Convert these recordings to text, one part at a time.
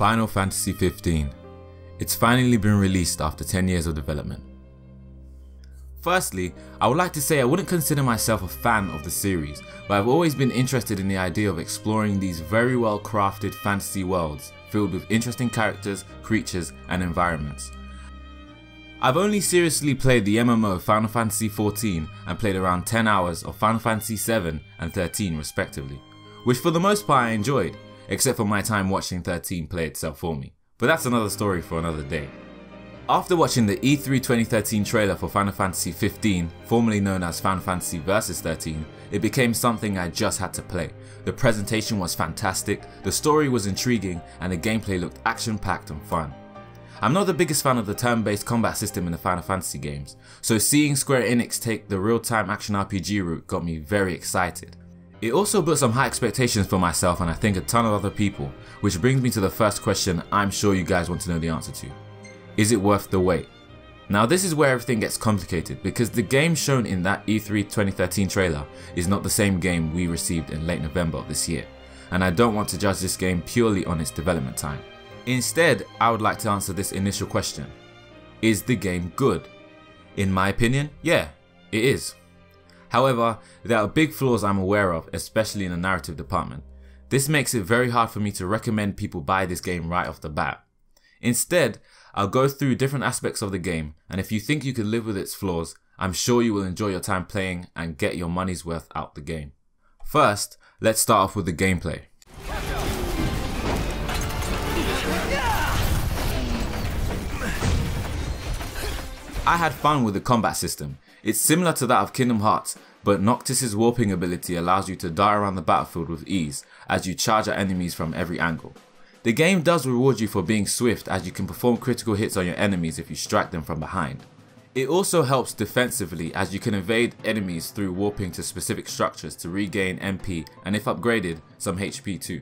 Final Fantasy XV. It's finally been released after 10 years of development. Firstly, I would like to say I wouldn't consider myself a fan of the series, but I've always been interested in the idea of exploring these very well crafted fantasy worlds filled with interesting characters, creatures and environments. I've only seriously played the MMO Final Fantasy XIV and played around 10 hours of Final Fantasy VII and 13 respectively, which for the most part I enjoyed, except for my time watching 13 play itself for me, but that's another story for another day. After watching the E3 2013 trailer for Final Fantasy XV, formerly known as Final Fantasy Versus 13, it became something I just had to play. The presentation was fantastic, the story was intriguing, and the gameplay looked action-packed and fun. I'm not the biggest fan of the turn-based combat system in the Final Fantasy games, so seeing Square Enix take the real-time action RPG route got me very excited. It also built some high expectations for myself and I think a ton of other people, which brings me to the first question I'm sure you guys want to know the answer to. Is it worth the wait? Now this is where everything gets complicated because the game shown in that E3 2013 trailer is not the same game we received in late November of this year, and I don't want to judge this game purely on its development time. Instead, I would like to answer this initial question. Is the game good? In my opinion, yeah, it is. However, there are big flaws I'm aware of, especially in the narrative department. This makes it very hard for me to recommend people buy this game right off the bat. Instead, I'll go through different aspects of the game, and if you think you can live with its flaws, I'm sure you will enjoy your time playing and get your money's worth out the game. First, let's start off with the gameplay. I had fun with the combat system. It's similar to that of Kingdom Hearts, but Noctis' warping ability allows you to dart around the battlefield with ease as you charge at enemies from every angle. The game does reward you for being swift as you can perform critical hits on your enemies if you strike them from behind. It also helps defensively as you can evade enemies through warping to specific structures to regain MP and if upgraded, some HP too.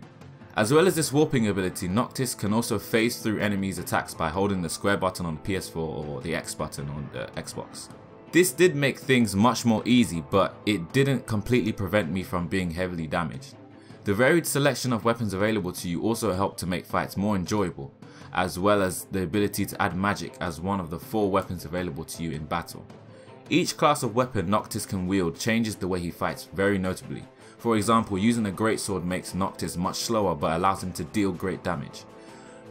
As well as this warping ability, Noctis can also phase through enemies' attacks by holding the square button on the PS4 or the X button on the Xbox. This did make things much more easy, but it didn't completely prevent me from being heavily damaged. The varied selection of weapons available to you also helped to make fights more enjoyable, as well as the ability to add magic as one of the 4 weapons available to you in battle. Each class of weapon Noctis can wield changes the way he fights very notably. For example, using a greatsword makes Noctis much slower but allows him to deal great damage.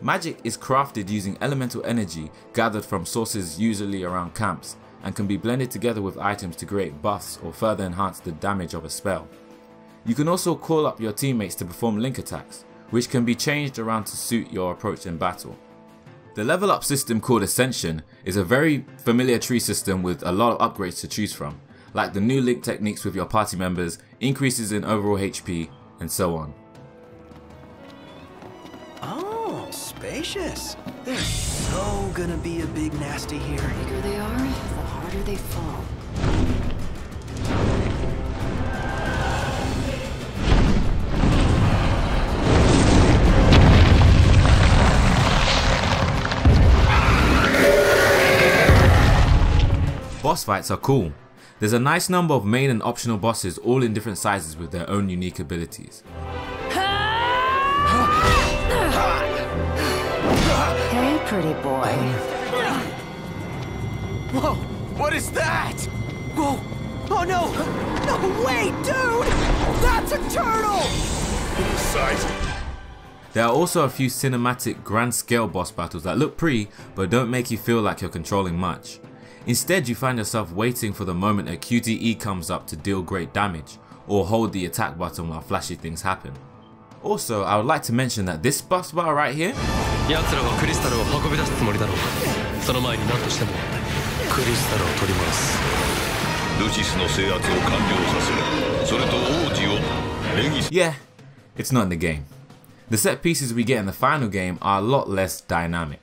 Magic is crafted using elemental energy gathered from sources usually around camps, and can be blended together with items to create buffs or further enhance the damage of a spell. You can also call up your teammates to perform link attacks, which can be changed around to suit your approach in battle. The level up system called Ascension is a very familiar tree system with a lot of upgrades to choose from, like the new link techniques with your party members, increases in overall HP, and so on. Oh, spacious. There's so gonna be a big nasty here. The bigger they are, the harder they fall. Boss fights are cool. There's a nice number of main and optional bosses all in different sizes with their own unique abilities. Hey, pretty boy. Whoa, what is that? Whoa, oh no, no, wait, dude! That's a turtle! There are also a few cinematic grand scale boss battles that look pretty but don't make you feel like you're controlling much. Instead, you find yourself waiting for the moment a QTE comes up to deal great damage, or hold the attack button while flashy things happen. Also, I would like to mention that this boss battle right here yeah, it's not in the game. The set pieces we get in the final game are a lot less dynamic.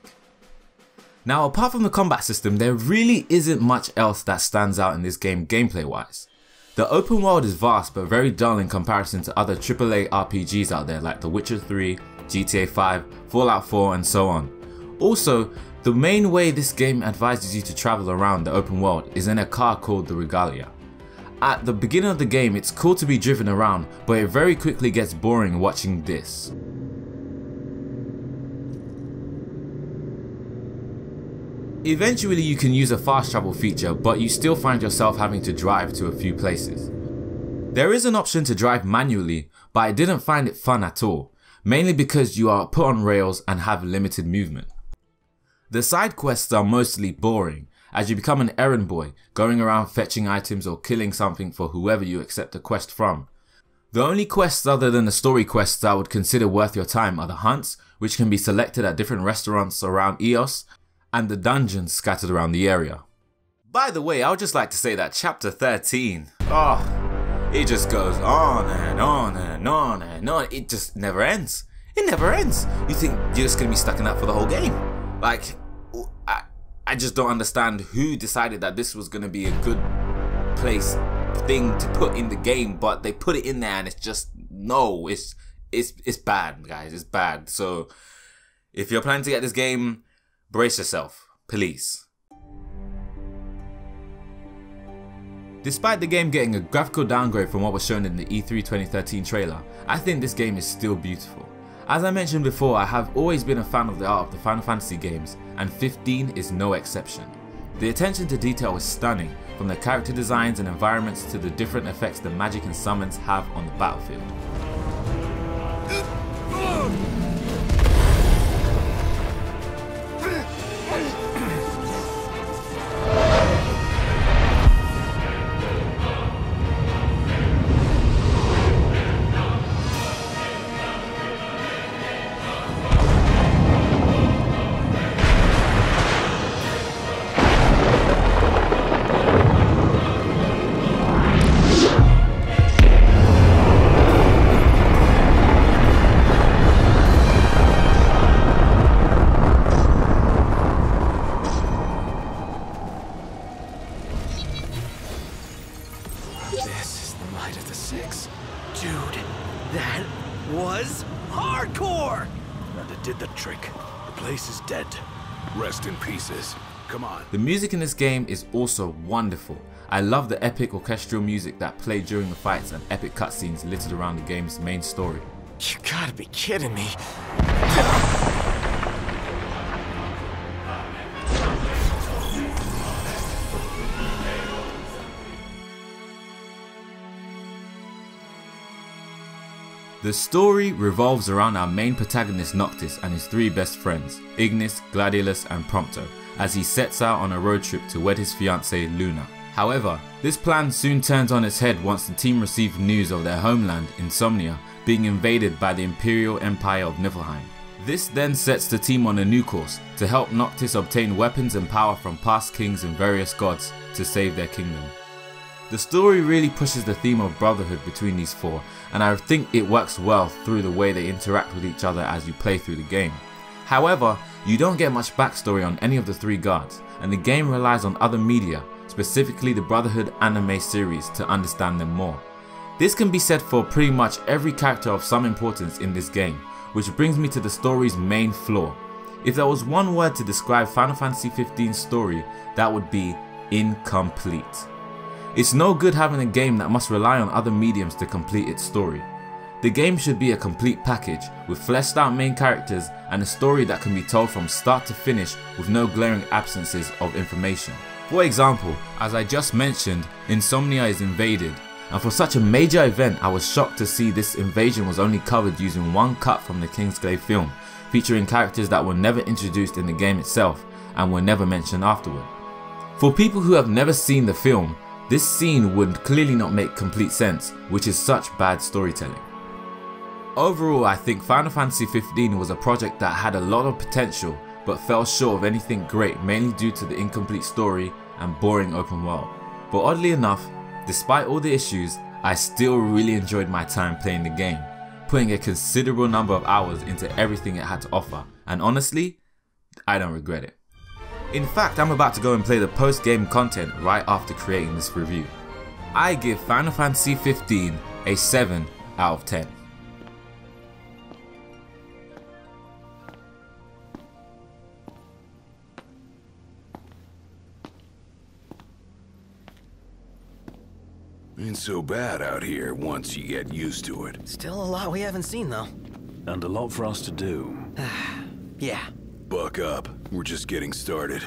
Now, apart from the combat system, there really isn't much else that stands out in this game gameplay wise. The open world is vast but very dull in comparison to other AAA RPGs out there like The Witcher 3, GTA 5, Fallout 4 and so on. Also, the main way this game advises you to travel around the open world is in a car called the Regalia. At the beginning of the game it's cool to be driven around, but it very quickly gets boring watching this. Eventually you can use a fast travel feature, but you still find yourself having to drive to a few places. There is an option to drive manually, but I didn't find it fun at all, mainly because you are put on rails and have limited movement. The side quests are mostly boring, as you become an errand boy, going around fetching items or killing something for whoever you accept a quest from. The only quests other than the story quests I would consider worth your time are the hunts, which can be selected at different restaurants around Eos, and the dungeons scattered around the area. By the way, I would just like to say that chapter 13, it just goes on and on and on and on. It just never ends. It never ends. You think you're just going to be stuck in that for the whole game. Like, I just don't understand who decided that this was going to be a good thing to put in the game, but they put it in there and it's just, no, it's bad, guys, it's bad. So if you're planning to get this game, brace yourself, please. Despite the game getting a graphical downgrade from what was shown in the E3 2013 trailer, I think this game is still beautiful. As I mentioned before, I have always been a fan of the art of the Final Fantasy games, and 15 is no exception. The attention to detail is stunning, from the character designs and environments to the different effects the magic and summons have on the battlefield. This is the might of the Six. Dude, that was hardcore! And it did the trick. The place is dead. Rest in pieces. Come on. The music in this game is also wonderful. I love the epic orchestral music that played during the fights and epic cutscenes littered around the game's main story. You gotta be kidding me. The story revolves around our main protagonist Noctis and his three best friends, Ignis, Gladiolus and Prompto, as he sets out on a road trip to wed his fiancée Luna. However, this plan soon turns on its head once the team receive news of their homeland, Insomnia, being invaded by the Imperial Empire of Niflheim. This then sets the team on a new course to help Noctis obtain weapons and power from past kings and various gods to save their kingdom. The story really pushes the theme of brotherhood between these four, and I think it works well through the way they interact with each other as you play through the game. However, you don't get much backstory on any of the three guards, and the game relies on other media, specifically the Brotherhood anime series, to understand them more. This can be said for pretty much every character of some importance in this game, which brings me to the story's main flaw. If there was one word to describe Final Fantasy XV's story, that would be incomplete. It's no good having a game that must rely on other mediums to complete its story. The game should be a complete package with fleshed out main characters and a story that can be told from start to finish with no glaring absences of information. For example, as I just mentioned, Insomnia is invaded, and for such a major event I was shocked to see this invasion was only covered using one cut from the Kingsglaive film, featuring characters that were never introduced in the game itself and were never mentioned afterward. For people who have never seen the film, this scene would clearly not make complete sense, which is such bad storytelling. Overall, I think Final Fantasy XV was a project that had a lot of potential but fell short of anything great, mainly due to the incomplete story and boring open world. But oddly enough, despite all the issues, I still really enjoyed my time playing the game, putting a considerable number of hours into everything it had to offer, and honestly, I don't regret it. In fact, I'm about to go and play the post-game content right after creating this review. I give Final Fantasy 15 a 7 out of 10. Ain't so bad out here once you get used to it. Still a lot we haven't seen, though. And a lot for us to do. Yeah. Buck up. We're just getting started.